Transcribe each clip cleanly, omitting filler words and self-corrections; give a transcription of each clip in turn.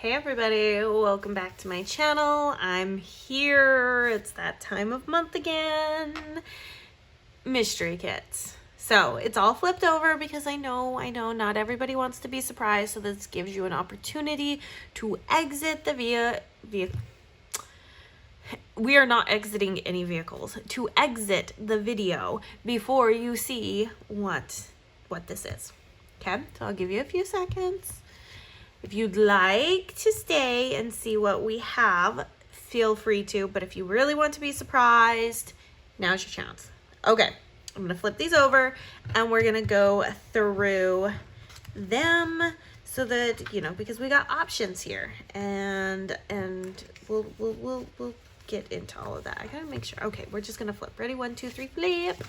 Hey everybody, welcome back to my channel. I'm here. It's that time of month again. Mystery kits. So it's all flipped over because I know not everybody wants to be surprised, so this gives you an opportunity to exit the vehicle. We are not exiting any vehicles. To exit the video before you see what this is. Okay, so I'll give you a few seconds. If you'd like to stay and see what we have, feel free to. But if you really want to be surprised, now's your chance. Okay, I'm going to flip these over and we're going to go through them so that, you know, because we got options here. And we'll get into all of that. I got to make sure. Okay, we're just going to flip. Ready? 1, 2, 3, flip.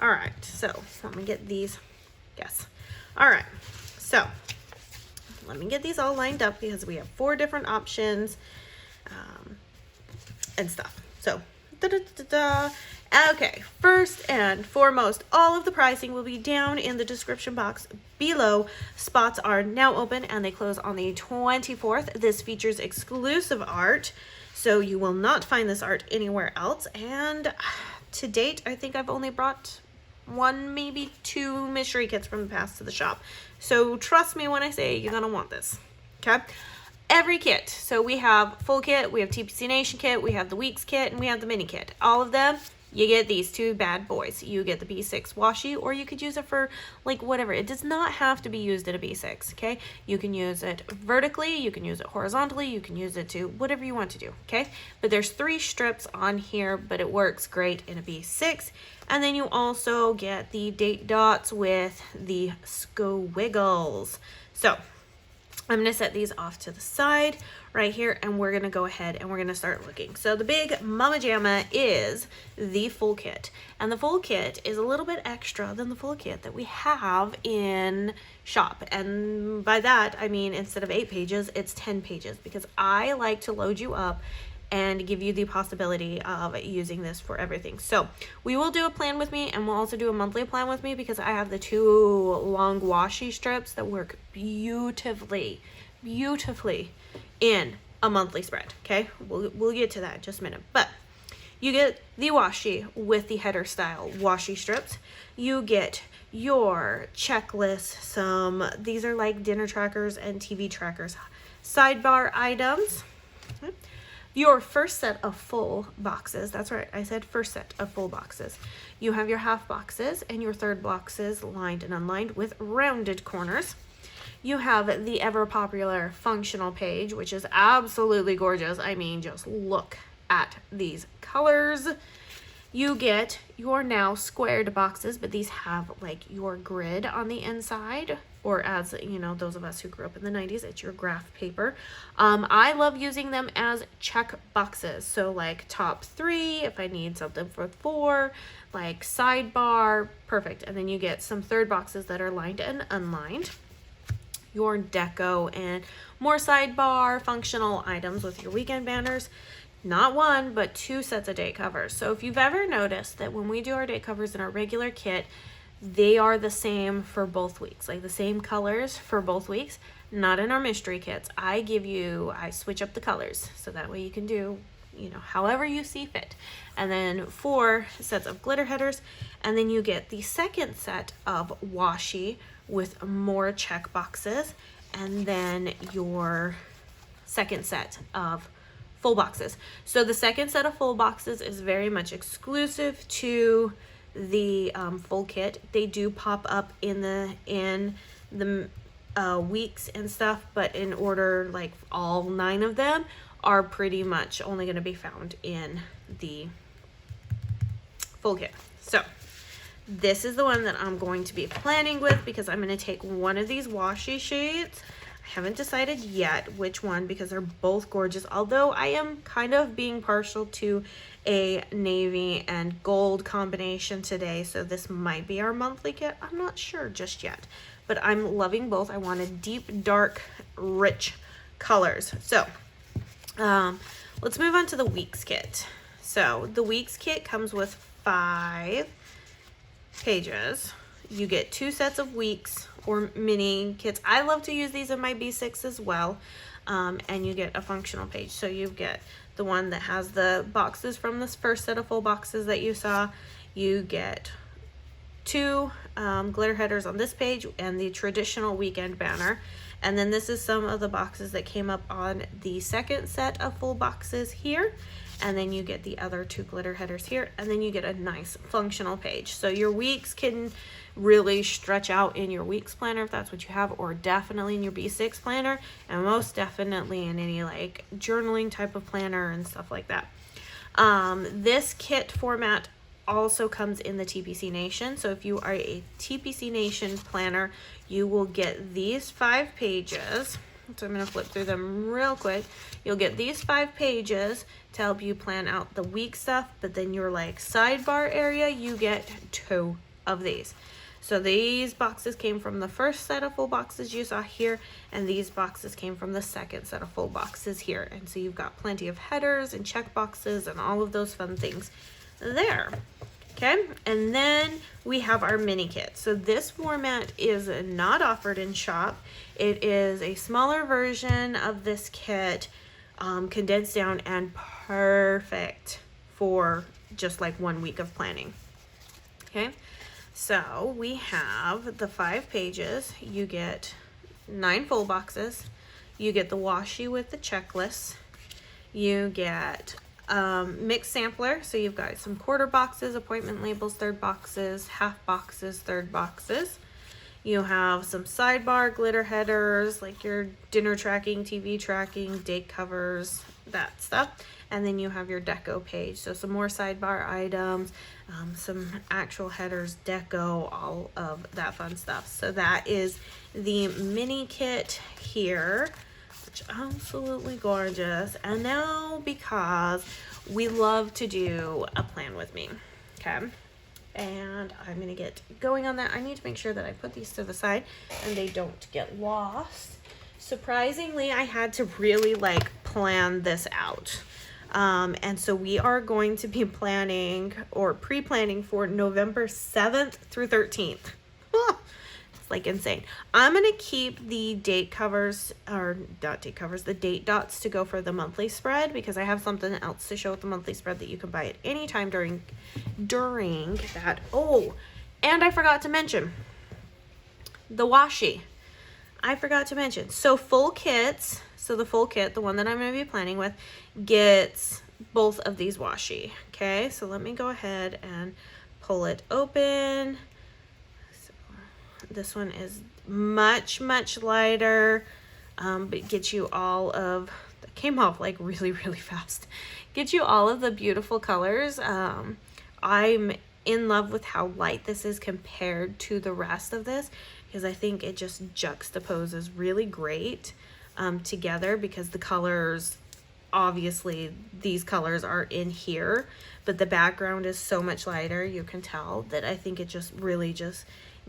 All right, so let me get these. Yes. All right, so let me get these all lined up because we have 4 different options and stuff. So, okay, first and foremost, all of the pricing will be down in the description box below. Spots are now open and they close on the 24th. This features exclusive art, so you will not find this art anywhere else. And to date, I think I've only brought 1, maybe 2 mystery kits from the past to the shop. So trust me when I say you're gonna want this. Okay, every kit. So we have full kit, we have TPCNation kit, we have the weeks kit, and we have the mini kit. All of them, you get these 2 bad boys. You get the B6 washi, or you could use it for like whatever. It does not have to be used in a B6. Okay, you can use it vertically, you can use it horizontally, you can use it to whatever you want to do. Okay, but there's 3 strips on here, but it works great in a B6. And then you also get the date dots with the squiggles. So I'm going to set these off to the side right here, and we're going to go ahead and we're going to start looking. So the big mama jamma is the full kit. And the full kit is a little bit extra than the full kit that we have in shop. And by that, I mean, instead of 8 pages, it's 10 pages because I like to load you up and give you the possibility of using this for everything. So we will do a plan with me, and we'll also do a monthly plan with me because I have the 2 long washi strips that work beautifully in a monthly spread. Okay, we'll get to that in just a minute. But you get the washi with the header style washi strips. You get your checklist. These are like dinner trackers and TV trackers. Sidebar items. Okay. Your first set of full boxes, that's right, I said first set of full boxes. You have your half boxes and your third boxes lined and unlined with rounded corners. You have the ever popular functional page, which is absolutely gorgeous. I mean, just look at these colors. You get your now squared boxes, but these have like your grid on the inside, or as you know, those of us who grew up in the 90s, it's your graph paper. I love using them as check boxes. So like top 3, if I need something for 4, like sidebar, perfect. And then you get some third boxes that are lined and unlined. Your deco and more sidebar functional items with your weekend banners. Not 1, but 2 sets of date covers. So if you've ever noticed that when we do our date covers in our regular kit, they are the same for both weeks, like the same colors for both weeks. Not in our mystery kits. I switch up the colors so that way you can do, you know, however you see fit. And then 4 sets of glitter headers, and then you get the second set of washi with more check boxes, and then your second set of full boxes. So the second set of full boxes is very much exclusive to the full kit. They do pop up in the weeks and stuff, but in order, like all 9 of them are pretty much only going to be found in the full kit. So this is the one that I'm going to be planning with because I'm going to take one of these washi sheets. I haven't decided yet which one because they're both gorgeous, although I am kind of being partial to a navy and gold combination today, so this might be our monthly kit. I'm not sure just yet, but I'm loving both. I wanted deep, dark, rich colors. So let's move on to the weeks kit. So the weeks kit comes with 5 pages. You get 2 sets of weeks or mini kits. I love to use these in my B6 as well. And you get a functional page. So you get the one that has the boxes from this first set of full boxes that you saw. You get 2 glitter headers on this page and the traditional weekend banner. And then this is some of the boxes that came up on the second set of full boxes here. And then you get the other 2 glitter headers here. And then you get a nice functional page. So your weeks can really stretch out in your weeks planner if that's what you have, or definitely in your B6 planner, and most definitely in any like journaling type of planner and stuff like that. This kit format also comes in the TPCNation. So if you are a TPCNation planner, you will get these 5 pages. So I'm going to flip through them real quick. You'll get these 5 pages to help you plan out the week stuff, but then your like sidebar area, you get 2 of these. So these boxes came from the first set of full boxes you saw here, and these boxes came from the second set of full boxes here. And so you've got plenty of headers and check boxes and all of those fun things there. Okay, and then we have our mini kit. So this format is not offered in shop. It is a smaller version of this kit, condensed down and perfect for just like 1 week of planning. Okay, so we have the 5 pages. You get 9 full boxes. You get the washi with the checklist. You get mixed sampler, so you've got some quarter boxes, appointment labels, third boxes, half boxes, third boxes. You have some sidebar glitter headers, like your dinner tracking, TV tracking, date covers, that stuff. And then you have your deco page, so some more sidebar items, some actual headers, deco, all of that fun stuff. So that is the mini kit here, which absolutely gorgeous. And now, because we love to do a plan with me, okay, and I'm gonna get going on that. I need to make sure that I put these to the side and they don't get lost. Surprisingly, I had to really like plan this out. And so we are going to be planning or pre-planning for November 7th through 13th. It's like insane. I'm going to keep the date covers, or not date covers, the date dots to go for the monthly spread, because I have something else to show with the monthly spread that you can buy at any time during that. Oh, and I forgot to mention the washi. I forgot to mention. So full kits, so the full kit, the one that I'm going to be planning with, gets both of these washi. Okay, so let me go ahead and pull it open. So this one is much lighter, but gets you all of, that came off like really fast, gets you all of the beautiful colors. I'm in love with how light this is compared to the rest of this, because I think it just juxtaposes really great together, because the colors, obviously these colors are in here, but the background is so much lighter. You can tell that I think it just really just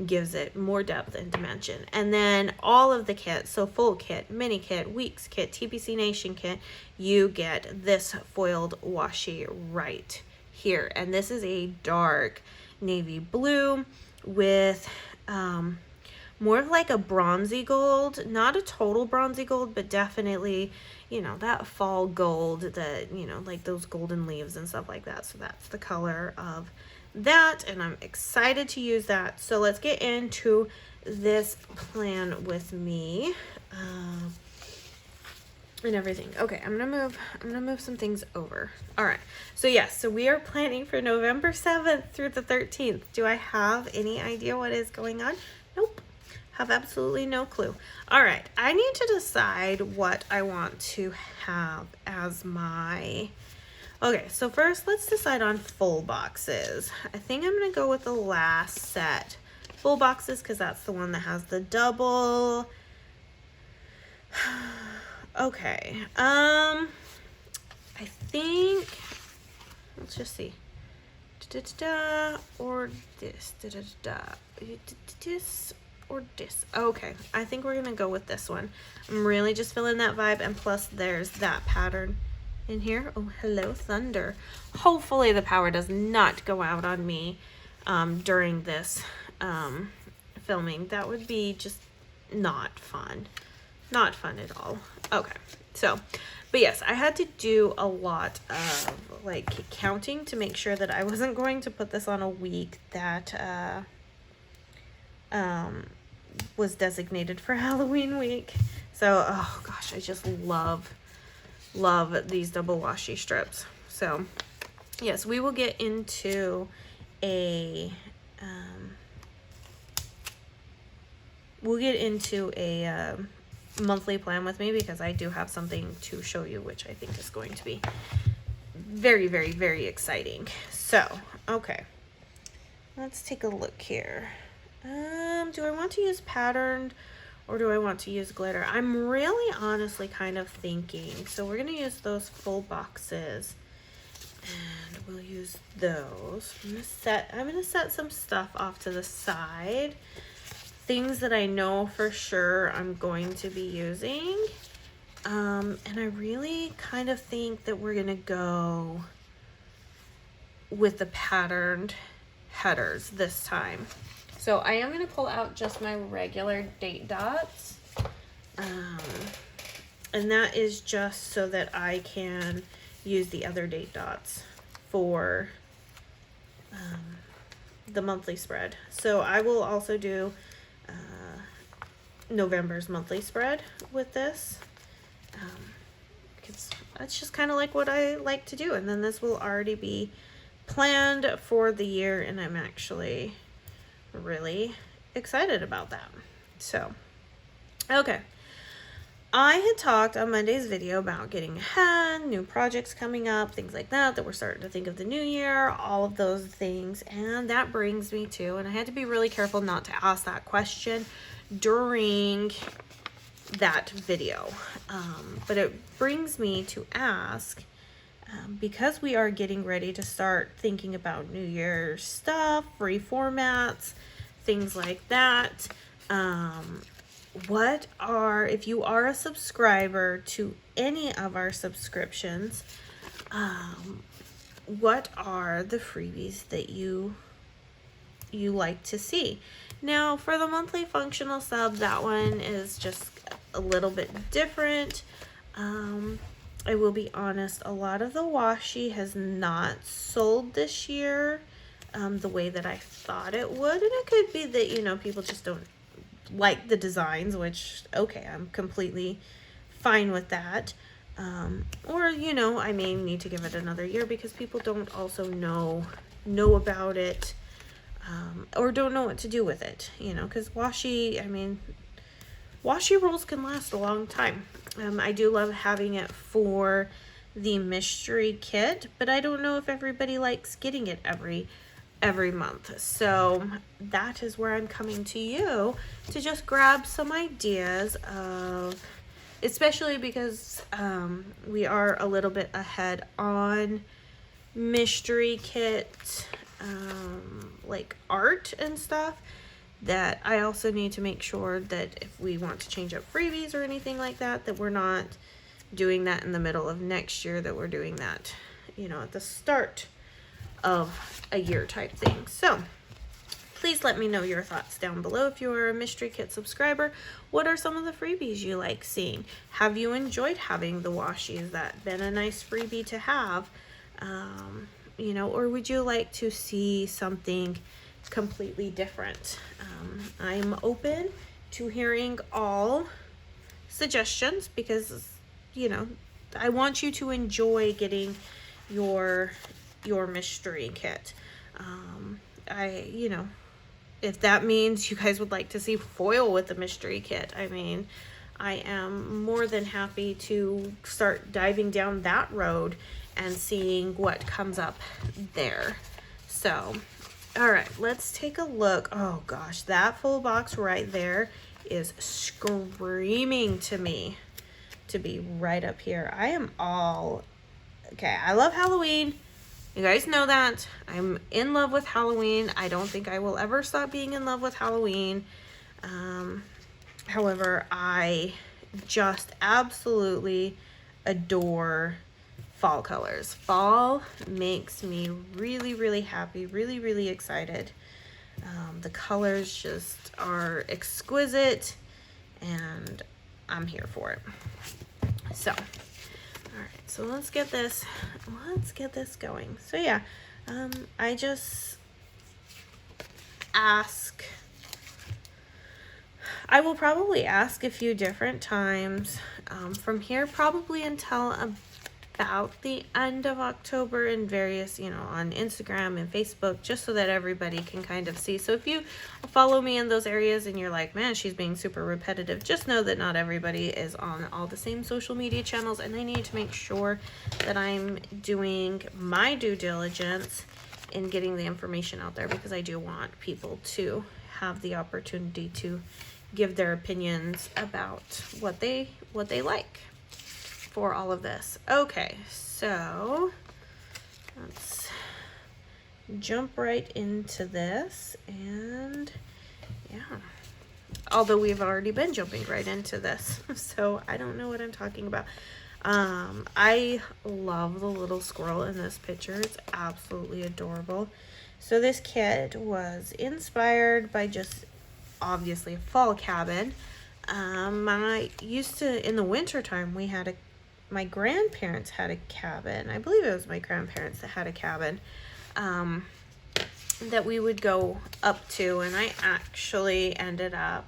gives it more depth and dimension. And then all of the kits, so full kit, mini kit, weeks kit, TPCNation kit, you get this foiled washi right here. And this is a dark navy blue with more of like a bronzy gold, not a total bronzy gold, but definitely, you know, that fall gold that, you know, like those golden leaves and stuff like that. So that's the color of that, and I'm excited to use that. So let's get into this plan with me and everything. Okay, I'm gonna move some things over. All right, so yes, so we are planning for November 7th through the 13th. Do I have any idea what is going on? Nope, have absolutely no clue. All right, I need to decide what I want to have as my, okay, so first let's decide on full boxes. I think I'm gonna go with the last set full boxes, because that's the one that has the double. Okay, I think, let's just see, or this, this or this. Okay, I think we're gonna go with this one. I'm really just feeling that vibe, and plus there's that pattern in here. Oh, hello thunder. Hopefully the power does not go out on me during this filming. That would be just not fun. Not fun at all. Okay, so, but yes, I had to do a lot of like counting to make sure that I wasn't going to put this on a week that was designated for Halloween week. So, oh gosh, I just love these double washi strips. So, yes, we will get into a monthly plan with me, because I do have something to show you, which I think is going to be very, very, very exciting. So, okay, let's take a look here. Do I want to use patterned or do I want to use glitter? I'm really honestly kind of thinking, so we're going to use those full boxes and we'll use those. I'm going to set some stuff off to the side. Things that I know for sure I'm going to be using. And I really kind of think that we're going to go with the patterned headers this time. So I am going to pull out just my regular date dots. And that is just so that I can use the other date dots for the monthly spread. So I will also do November's monthly spread with this. Because that's just kind of like what I like to do. And then this will already be planned for the year, and I'm actually really excited about that. So, okay. I had talked on Monday's video about getting ahead, new projects coming up, things like that, that we're starting to think of the new year, all of those things. And that brings me to, and I had to be really careful not to ask that question during that video. But it brings me to ask, because we are getting ready to start thinking about New Year's stuff, reformats, things like that, if you are a subscriber to any of our subscriptions, what are the freebies that you like to see? Now, for the monthly functional sub, that one is just a little bit different. I will be honest, a lot of the washi has not sold this year the way that I thought it would. And it could be that, you know, people just don't like the designs, which, okay, I'm completely fine with that. Or, you know, I may need to give it another year because people don't also know about it, or don't know what to do with it, you know, because washi, I mean, washi rolls can last a long time. I do love having it for the mystery kit, but I don't know if everybody likes getting it every month. So that is where I'm coming to you to just grab some ideas of, especially because we are a little bit ahead on mystery kit, like art and stuff, that I also need to make sure that if we want to change up freebies or anything like that, that we're not doing that in the middle of next year, that we're doing that, you know, at the start of a year type thing. So please let me know your thoughts down below. If you're a mystery kit subscriber, what are some of the freebies you like seeing? Have you enjoyed having the washi? Has that been a nice freebie to have? You know, or would you like to see something completely different? I'm open to hearing all suggestions because, you know, I want you to enjoy getting your mystery kit. You know, if that means you guys would like to see foil with the mystery kit, I mean, I am more than happy to start diving down that road and seeing what comes up there. So, all right, let's take a look. Oh gosh, that full box right there is screaming to me to be right up here. I am all, okay, I love Halloween. You guys know that. I'm in love with Halloween. I don't think I will ever stop being in love with Halloween. However, I just absolutely adore fall colors. Fall makes me really, really happy, really, really excited. The colors just are exquisite, and I'm here for it. So, all right, so let's get this going. So yeah, I just I will probably ask a few different times from here, probably until about the end of October, in various, on Instagram and Facebook, just so that everybody can kind of see. So if you follow me in those areas and you're like, man, she's being super repetitive, just know that not everybody is on all the same social media channels, and I need to make sure that I'm doing my due diligence in getting the information out there, because I do want people to have the opportunity to give their opinions about what they like for all of this. Okay, so let's jump right into this. And yeah, although we've already been jumping right into this, so I don't know what I'm talking about. I love the little squirrel in this picture. It's absolutely adorable. So this kit was inspired by just obviously a fall cabin. I used to, in the winter time, my grandparents had a cabin. I believe it was my grandparents that had a cabin that we would go up to, and I actually ended up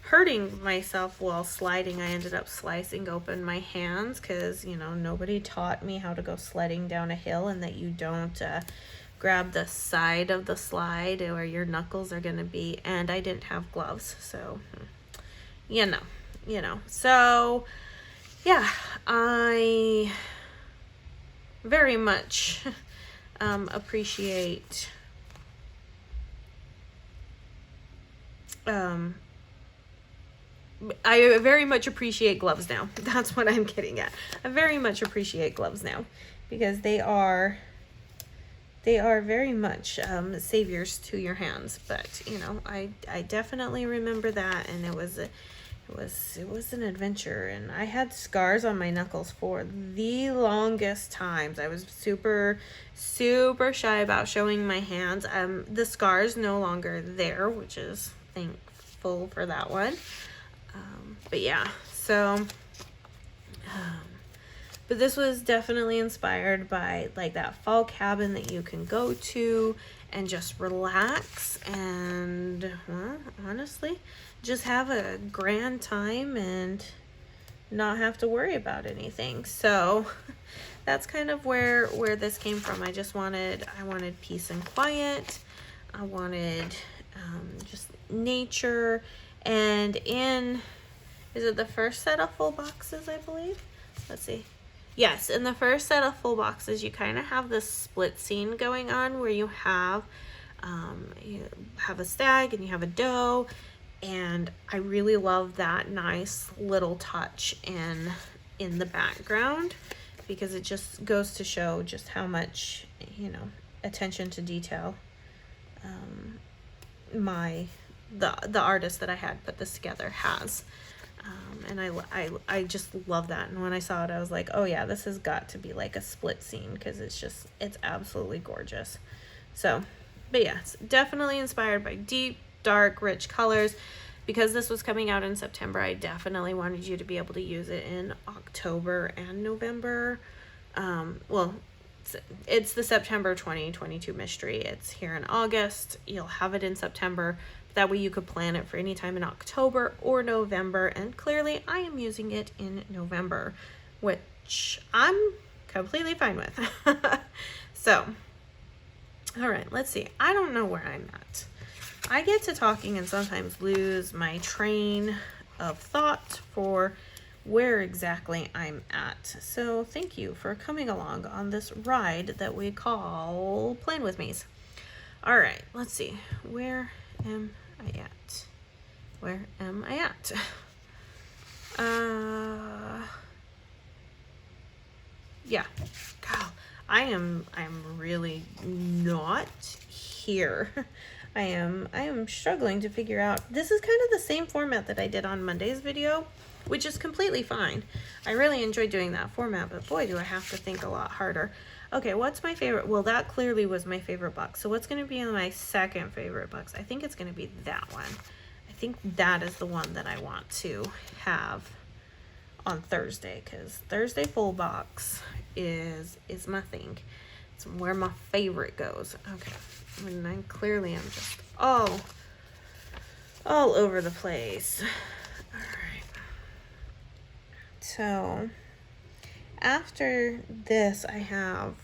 hurting myself while sliding. I ended up slicing open my hands because, nobody taught me how to go sledding down a hill, and that you don't grab the side of the slide where your knuckles are going to be, and I didn't have gloves, so so yeah, I very much appreciate I very much appreciate gloves now. That's what I'm getting at. I very much appreciate gloves now, because they are very much saviors to your hands. But I definitely remember that, and it was an adventure, and I had scars on my knuckles for the longest times. I was super shy about showing my hands. The scars no longer there, which is thankful for that one. But yeah, so but this was definitely inspired by like that fall cabin that you can go to and just relax and, well, honestly, just have a grand time and not have to worry about anything. So that's kind of where this came from. I wanted peace and quiet. I wanted just nature. And is it the first set of full boxes, I believe? Let's see. Yes, in the first set of full boxes, you kind of have this split scene going on where you have a stag and you have a doe, and I really love that nice little touch in the background, because it just goes to show just how much attention to detail the artist that I had put this together has. And I just love that. And when I saw it, I was like, oh yeah, this has got to be like a split scene, because it's absolutely gorgeous. So, but yeah, it's definitely inspired by deep, dark, rich colors. Because this was coming out in September, I definitely wanted you to be able to use it in October and November. Well, it's the September 2022 mystery. It's here in August. You'll have it in September. That way you could plan it for any time in October or November. And clearly I am using it in November, which I'm completely fine with. So, all right, let's see. I don't know where I'm at. I get to talking and sometimes lose my train of thought for where exactly I'm at. So thank you for coming along on this ride that we call Playing With Me's. All right, let's see. Where am I at? Where am I at? Yeah. God, I'm really not here. I am struggling to figure out. This is kind of the same format that I did on Monday's video, which is completely fine. I really enjoy doing that format, but boy, do I have to think a lot harder. Okay, what's my favorite? Well, that clearly was my favorite box. So what's going to be my second favorite box? I think it's going to be that one. I think that is the one that I want to have on Thursday, because Thursday full box is my thing. It's where my favorite goes. Okay, and I clearly am just all over the place. All right. So after this, I have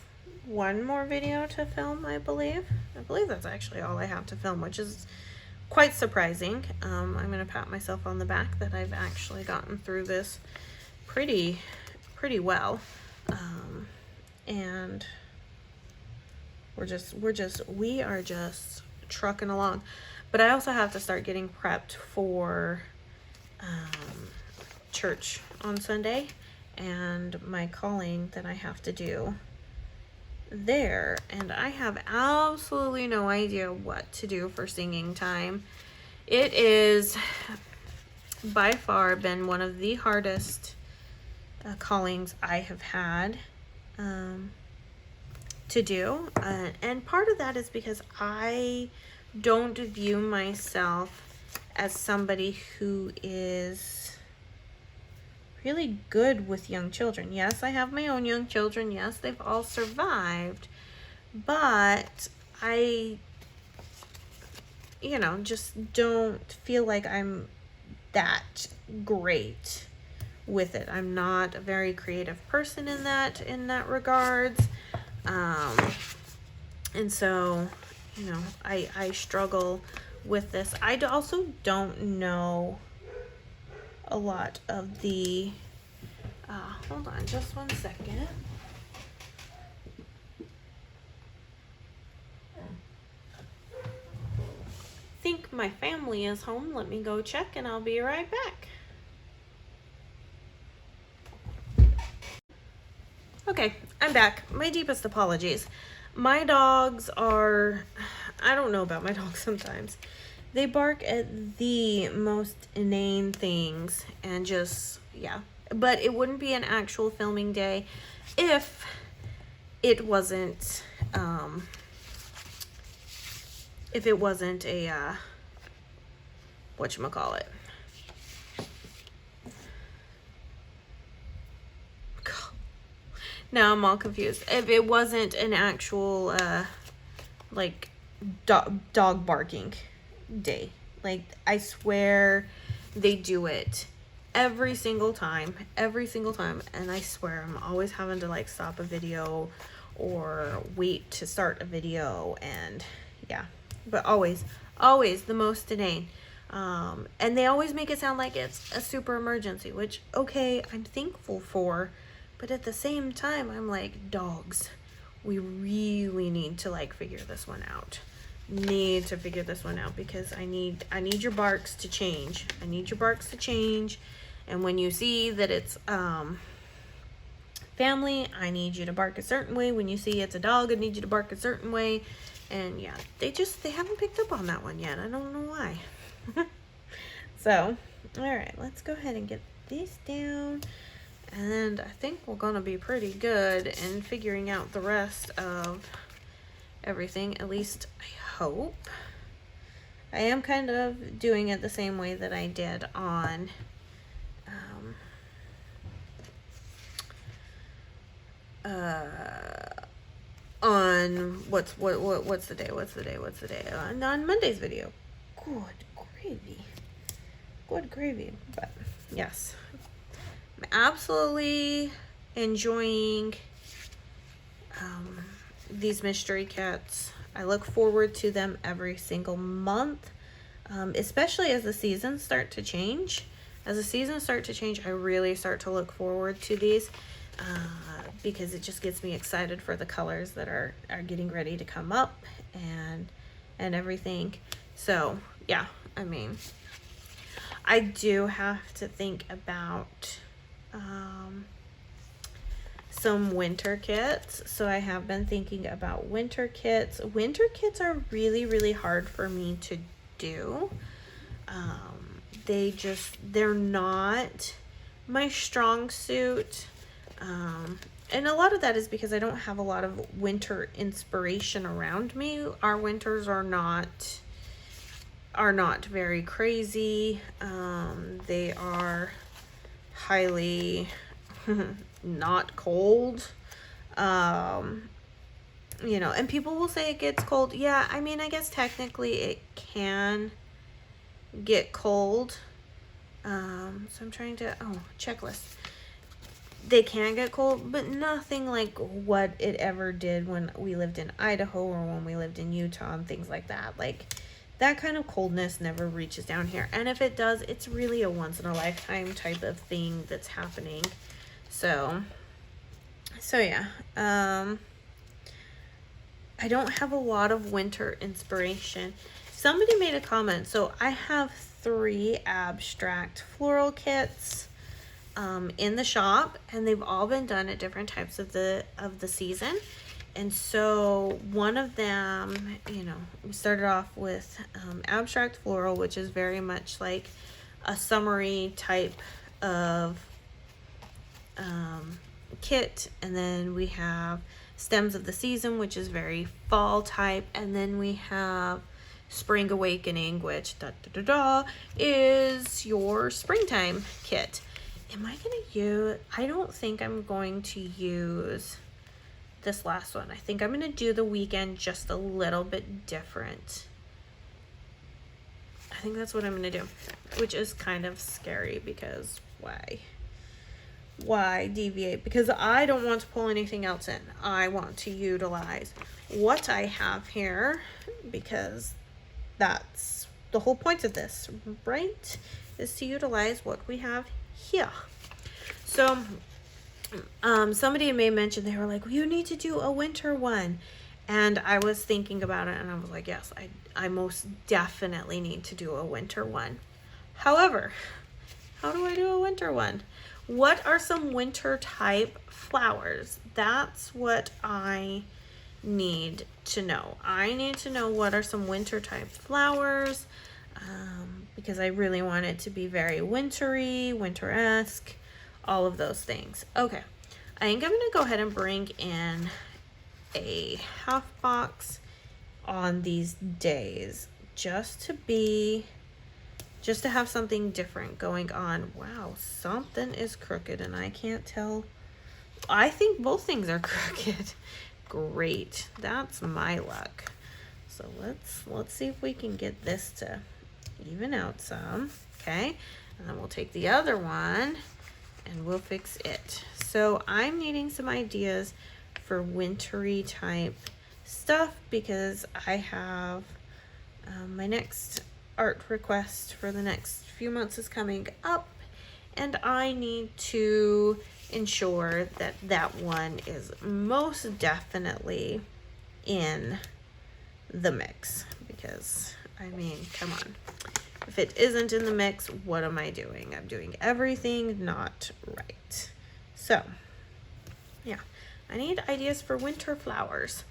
one more video to film, I believe. I believe that's actually all I have to film, which is quite surprising. I'm gonna pat myself on the back that I've actually gotten through this pretty well. And we are just trucking along. But I also have to start getting prepped for church on Sunday and my calling that I have to do there, and I have absolutely no idea what to do for singing time. It is by far been one of the hardest callings I have had to do, and part of that is because I don't view myself as somebody who is really good with young children. Yes, I have my own young children. Yes, they've all survived, but I, just don't feel like I'm that great with it. I'm not a very creative person in that regards. And so, I struggle with this. I also don't know a lot of the, hold on just one second. I think my family is home. Let me go check and I'll be right back. Okay, I'm back. My deepest apologies. My dogs are, I don't know about my dogs sometimes. They bark at the most inane things and just, yeah. But it wouldn't be an actual filming day if it wasn't, a, whatchamacallit. Now I'm all confused. If it wasn't an actual, dog barking day. Like, I swear they do it every single time, and I swear I'm always having to stop a video or wait to start a video, and yeah, but always the most inane. And they always make it sound like it's a super emergency, which, okay, I'm thankful for, but at the same time, I'm like, dogs, we really need to figure this one out. Because I need your barks to change. And when you see that it's family, I need you to bark a certain way. When you see it's a dog, I need you to bark a certain way. And yeah, they haven't picked up on that one yet. I don't know why. So, all right, let's go ahead and get these down. And I think we're gonna be pretty good in figuring out the rest of everything, at least I hope. I am kind of doing it the same way that I did on what's the day on Monday's video. Good gravy. But yes, I'm absolutely enjoying these mystery kits. I look forward to them every single month, especially as the seasons start to change. I really start to look forward to these because it just gets me excited for the colors that are getting ready to come up and everything. So yeah, I mean, I do have to think about some winter kits. So I have been thinking about winter kits. Winter kits are really, really hard for me to do. They're not my strong suit. And a lot of that is because I don't have a lot of winter inspiration around me. Our winters are not very crazy. They are highly not cold. You know, and people will say it gets cold. Yeah, I mean, I guess technically it can get cold. So I'm trying to, checklist. They can get cold, but nothing like what it ever did when we lived in Idaho or when we lived in Utah and things like that. Like, that kind of coldness never reaches down here. And if it does, it's really a once in a lifetime type of thing that's happening. So yeah. I don't have a lot of winter inspiration. Somebody made a comment. So I have 3 abstract floral kits in the shop, and they've all been done at different types of the season. And so one of them, you know, we started off with abstract floral, which is very much like a summery type of kit. And then we have stems of the season, which is very fall type. And then we have spring awakening, which is your springtime kit. Am I gonna use, I don't think I'm going to use this last one. I think I'm gonna do the weekend just a little bit different. I think that's what I'm gonna do, which is kind of scary because why deviate? Because I don't want to pull anything else in. I want to utilize what I have here, because that's the whole point of this, right? Is to utilize what we have here. So somebody may mention, they were like, well, you need to do a winter one. And I was thinking about it, and I was like, yes, I most definitely need to do a winter one. However, how do I do a winter one? What are some winter type flowers? That's what I need to know. I need to know what are some winter type flowers, because I really want it to be very wintry, winter-esque, all of those things. Okay, I think I'm gonna go ahead and bring in a half box on these days just to have something different going on. Wow, something is crooked and I can't tell. I think both things are crooked. Great, that's my luck. So let's see if we can get this to even out some. Okay, and then we'll take the other one and we'll fix it. So I'm needing some ideas for wintry type stuff, because I have my next art request for the next few months is coming up, and I need to ensure that that one is most definitely in the mix, because I mean, come on, if it isn't in the mix, what am I doing? I'm doing everything not right. So yeah, I need ideas for winter flowers.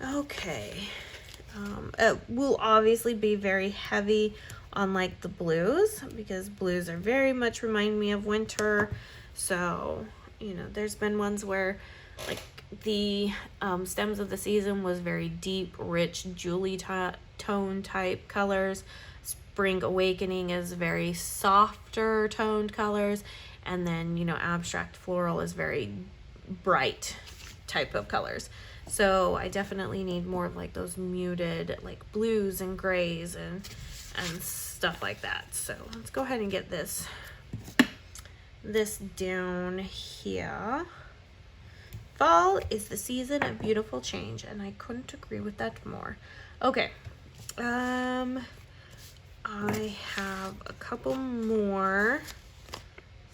Okay, it will obviously be very heavy on like the blues, because blues are very much remind me of winter. So, you know, there's been ones where like the stems of the season was very deep, rich, Julie tone type colors. Spring awakening is very softer toned colors. And then, you know, abstract floral is very bright type of colors. So I definitely need more of like those muted like blues and grays and stuff like that. So let's go ahead and get this down here. Fall is the season of beautiful change, and I couldn't agree with that more. Okay, I have a couple more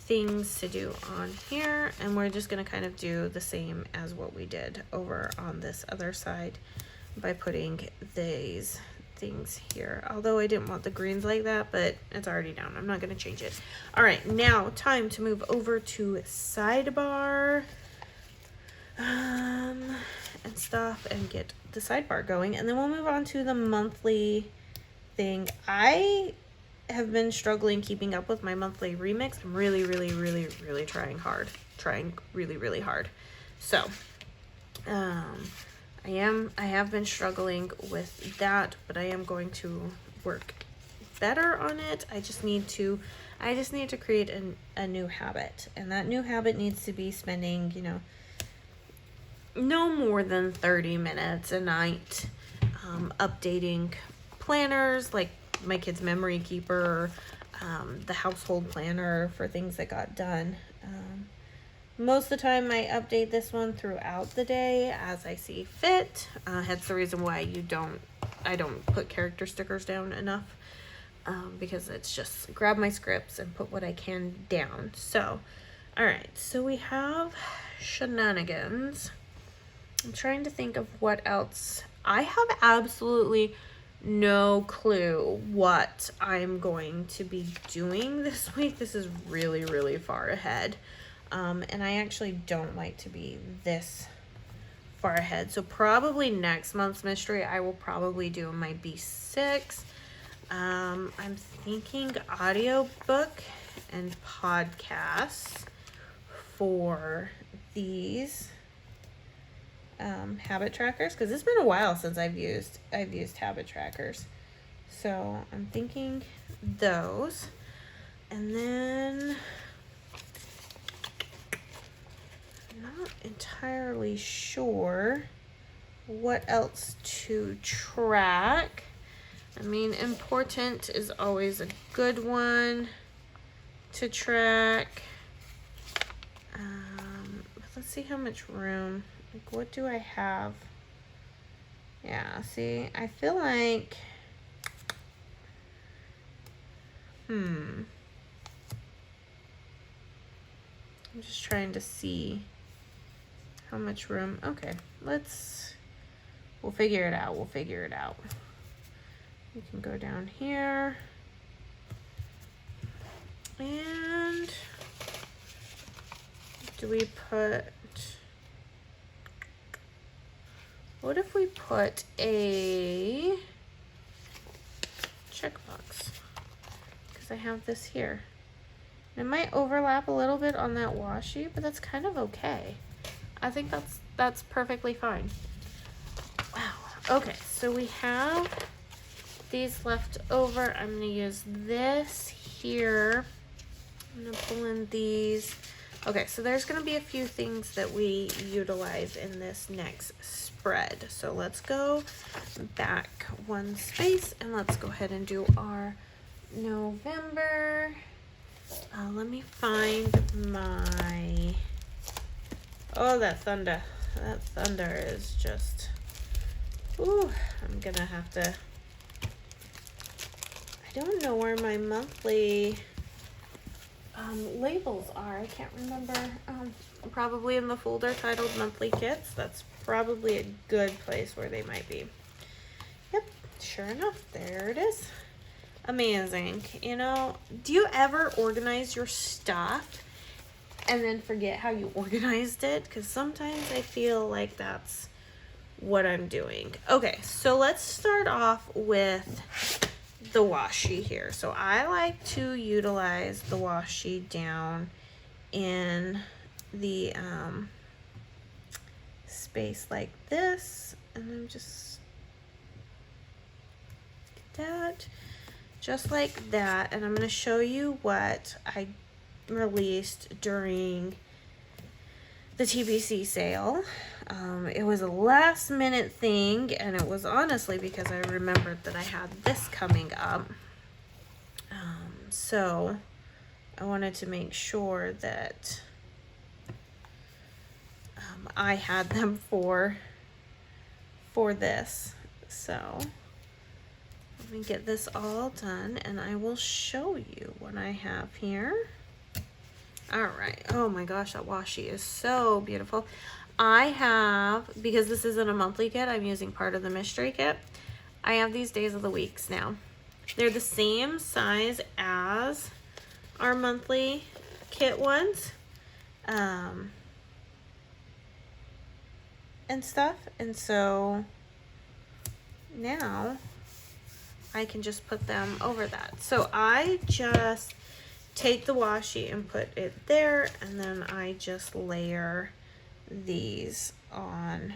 things to do on here, and we're just going to kind of do the same as what we did over on this other side by putting these things here, although I didn't want the greens like that, but it's already down. I'm not going to change it. All right, now time to move over to Sidebar and stuff and get the sidebar going, and then we'll move on to the monthly thing. I have been struggling keeping up with my monthly remix. I'm really trying really hard. So, I have been struggling with that, but I am going to work better on it. I just need to create a new habit, and that new habit needs to be spending, you know, no more than 30 minutes a night updating planners, like my kids' memory keeper, the household planner for things that got done. Most of the time I update this one throughout the day as I see fit. That's the reason why I don't put character stickers down enough, because it's just grab my scripts and put what I can down. So, all right, so we have shenanigans. I'm trying to think of what else. I have absolutely no clue what I'm going to be doing this week. This is really far ahead. And I actually don't like to be this far ahead. So probably next month's mystery, I will probably do my B6. I'm thinking audiobook and podcasts for these habit trackers, because it's been a while since I've used habit trackers. So I'm thinking those. And then not entirely sure what else to track. I mean, important is always a good one to track. Let's see how much room. Like, what do I have? Yeah, see, I feel like, I'm just trying to see how much room. Okay, we'll figure it out. We can go down here. And do we put, what if we put a checkbox? Because I have this here. It might overlap a little bit on that washi, but that's kind of okay. I think that's perfectly fine. Wow. Okay, so we have these left over. I'm gonna use this here. I'm gonna pull in these. Okay, so there's gonna be a few things that we utilize in this next spread. So let's go back one space and let's go ahead and do our November. Let me find my, oh, that thunder is just, ooh, I'm gonna have to, I don't know where my monthly labels are. I can't remember. Probably in the folder titled monthly kits. That's probably a good place where they might be. Yep, sure enough, there it is. Amazing. You know, do you ever organize your stuff and then forget how you organized it? Because sometimes I feel like that's what I'm doing. Okay, so let's start off with the washi here. So I like to utilize the washi down in the space like this, and I'm just that, just like that. And I'm going to show you what I released during the TPC sale. It was a last minute thing, and it was honestly because I remembered that I had this coming up. So I wanted to make sure that I had them for this. So let me get this all done and I will show you what I have here. All right. Oh my gosh, that washi is so beautiful. I have, because this isn't a monthly kit, I'm using part of the mystery kit. I have these days of the weeks now. They're the same size as our monthly kit ones. And stuff. And so now I can just put them over that. So I just take the washi and put it there, and then I just layer these on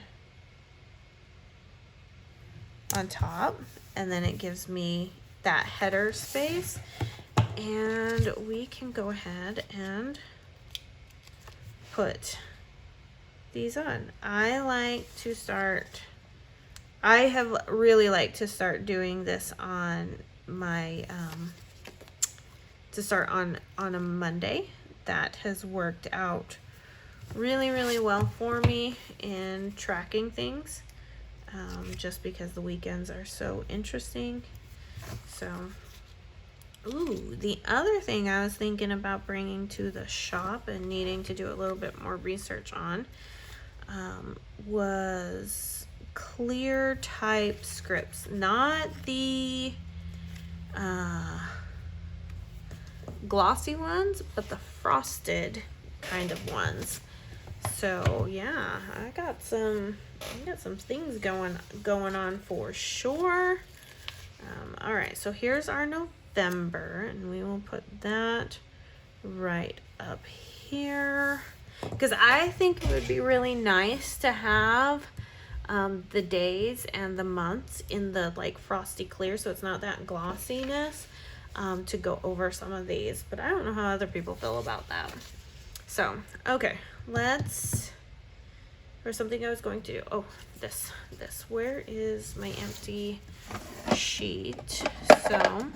top, and then it gives me that header space, and we can go ahead and put these on. I have really liked to start doing this on my to start on a Monday. That has worked out really well for me in tracking things, just because the weekends are so interesting. So, ooh, the other thing I was thinking about bringing to the shop and needing to do a little bit more research on was clear type scripts, not the glossy ones, but the frosted kind of ones. So yeah, I got some things going on for sure. All right, so here's our November, and we will put that right up here, because I think it would be really nice to have the days and the months in the like frosty clear, so it's not that glossiness, to go over some of these. But I don't know how other people feel about that. So okay, or something I was going to do. Oh, this. Where is my empty sheet? So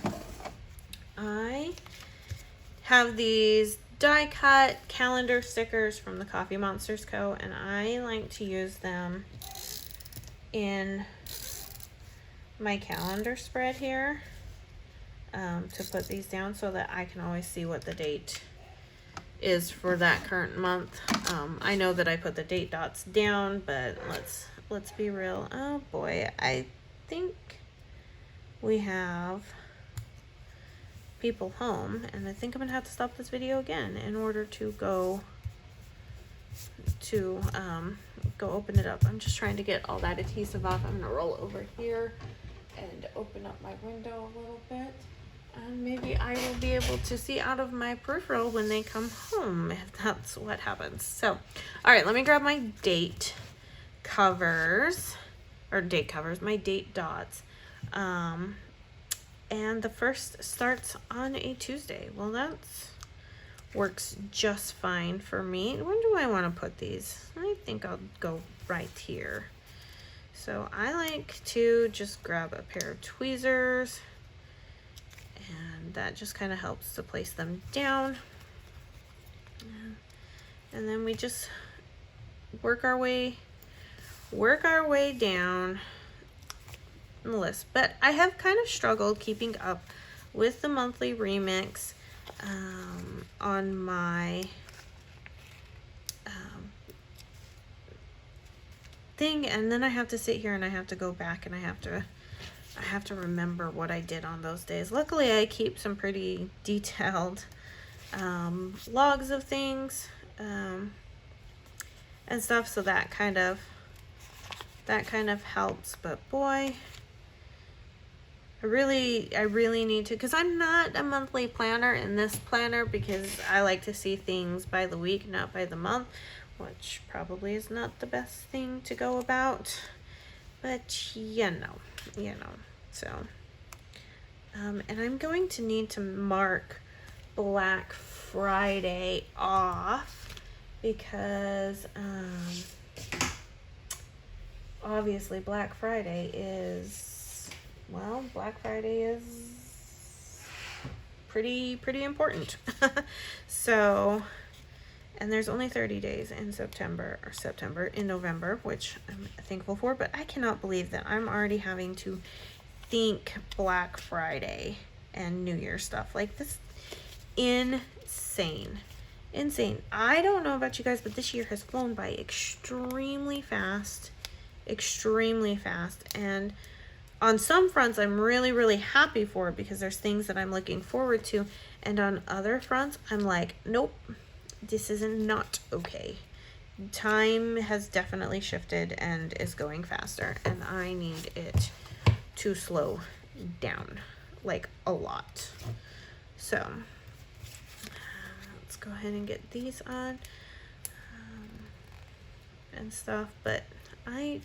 I have these die cut calendar stickers from the Coffee Monsters Co., and I like to use them in my calendar spread here, to put these down so that I can always see what the date is for that current month. I know that I put the date dots down, but let's be real. Oh boy, I think we have people home, and I think I'm gonna have to stop this video again in order to go open it up. I'm just trying to get all that adhesive off. I'm gonna roll over here and open up my window a little bit, and maybe I will be able to see out of my peripheral when they come home, if that's what happens. So, all right, let me grab my date covers, my date dots. And the first starts on a Tuesday. Well, that's works just fine for me. When do I want to put these? I think I'll go right here. So I like to just grab a pair of tweezers, and that just kind of helps to place them down. And then we just work our way down the list. But I have kind of struggled keeping up with the monthly remix on my thing, and then I have to sit here and I have to go back and I have to remember what I did on those days. Luckily, I keep some pretty detailed logs of things and stuff, so that kind of helps. But boy, I really need to, because I'm not a monthly planner in this planner, because I like to see things by the week, not by the month, which probably is not the best thing to go about, but you know. So, and I'm going to need to mark Black Friday off, because obviously Black Friday is pretty important. So, and there's only 30 days in in November, which I'm thankful for, but I cannot believe that I'm already having to think Black Friday and New Year stuff. Like, this insane. I don't know about you guys, but this year has flown by extremely fast, and on some fronts I'm really happy for it, because there's things that I'm looking forward to, and on other fronts I'm like, nope, this is not okay. Time has definitely shifted and is going faster, and I need it to slow down, like a lot. So let's go ahead and get these on and stuff. But and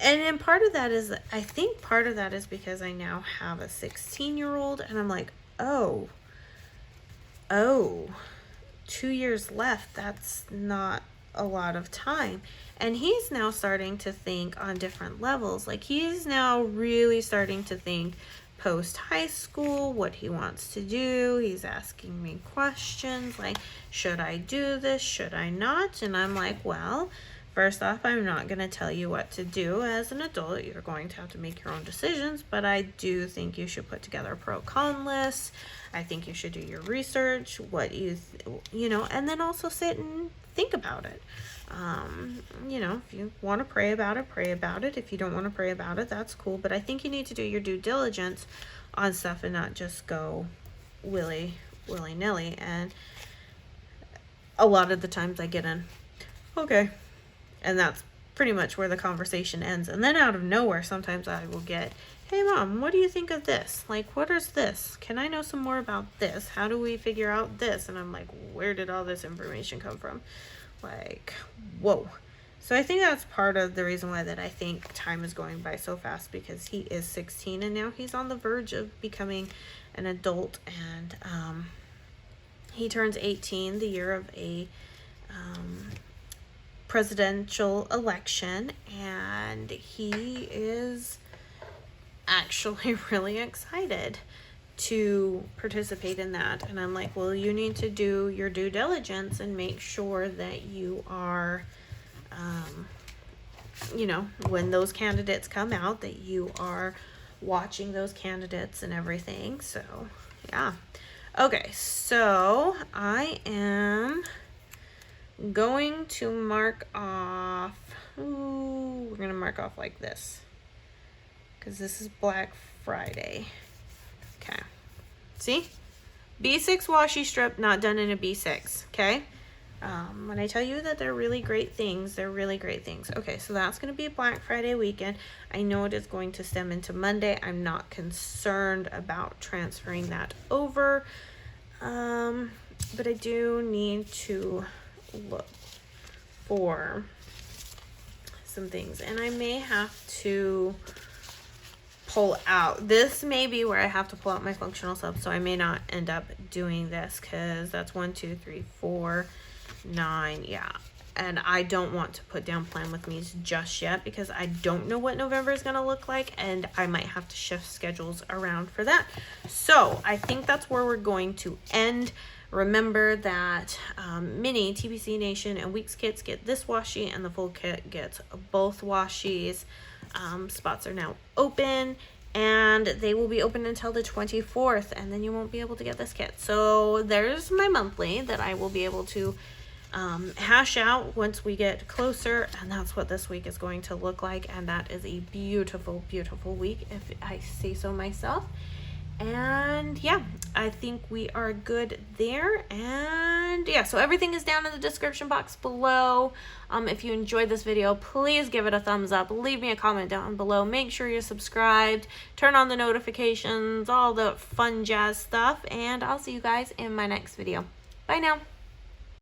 then part of that is, I think part of that is because I now have a 16-year-old, and I'm like, oh, 2 years left. That's not a lot of time. And he's now starting to think on different levels. Like, he's now really starting to think post high school, what he wants to do. He's asking me questions like, should I do this? Should I not? And I'm like, well, first off, I'm not going to tell you what to do as an adult. You're going to have to make your own decisions, but I do think you should put together a pro-con list. I think you should do your research, what you know, and then also sit and think about it. You know, if you want to pray about it, pray about it. If you don't want to pray about it, that's cool. But I think you need to do your due diligence on stuff and not just go willy-nilly. And a lot of the times I get in, okay. And that's pretty much where the conversation ends. And then out of nowhere, sometimes I will get, hey mom, what do you think of this? Like, what is this? Can I know some more about this? How do we figure out this? And I'm like, where did all this information come from? Like, whoa. So I think that's part of the reason why that I think time is going by so fast, because he is 16 and now he's on the verge of becoming an adult. And he turns 18 the year of a presidential election, and he is actually really excited to participate in that. And I'm like, well, you need to do your due diligence and make sure that you are you know, when those candidates come out, that you are watching those candidates and everything. So yeah. Okay, so I am going to mark off, we're gonna mark off like this, because this is Black Friday. Okay, see, B6 washi strip, not done in a B6. Okay, when I tell you that they're really great things, they're really great things. Okay, so that's going to be a Black Friday weekend. I know it is going to stem into Monday. I'm not concerned about transferring that over, but I do need to look for some things, and I may have to pull out. This may be where I have to pull out my functional sub, so I may not end up doing this, because that's 1, 2, 3, 4, 9, yeah. And I don't want to put down plan with me's just yet, because I don't know what November is going to look like, and I might have to shift schedules around for that. So I think that's where we're going to end. Remember that mini TPCNation and Weeks kits get this washi, and the full kit gets both washies. Spots are now open, and they will be open until the 24th, and then you won't be able to get this kit. So there's my monthly that I will be able to hash out once we get closer, and that's what this week is going to look like. And that is a beautiful, beautiful week, if I say so myself. And yeah, I think we are good there. And yeah, so everything is down in the description box below. If you enjoyed this video, please give it a thumbs up, leave me a comment down below, make sure you're subscribed, turn on the notifications, all the fun jazz stuff, and I'll see you guys in my next video. Bye now.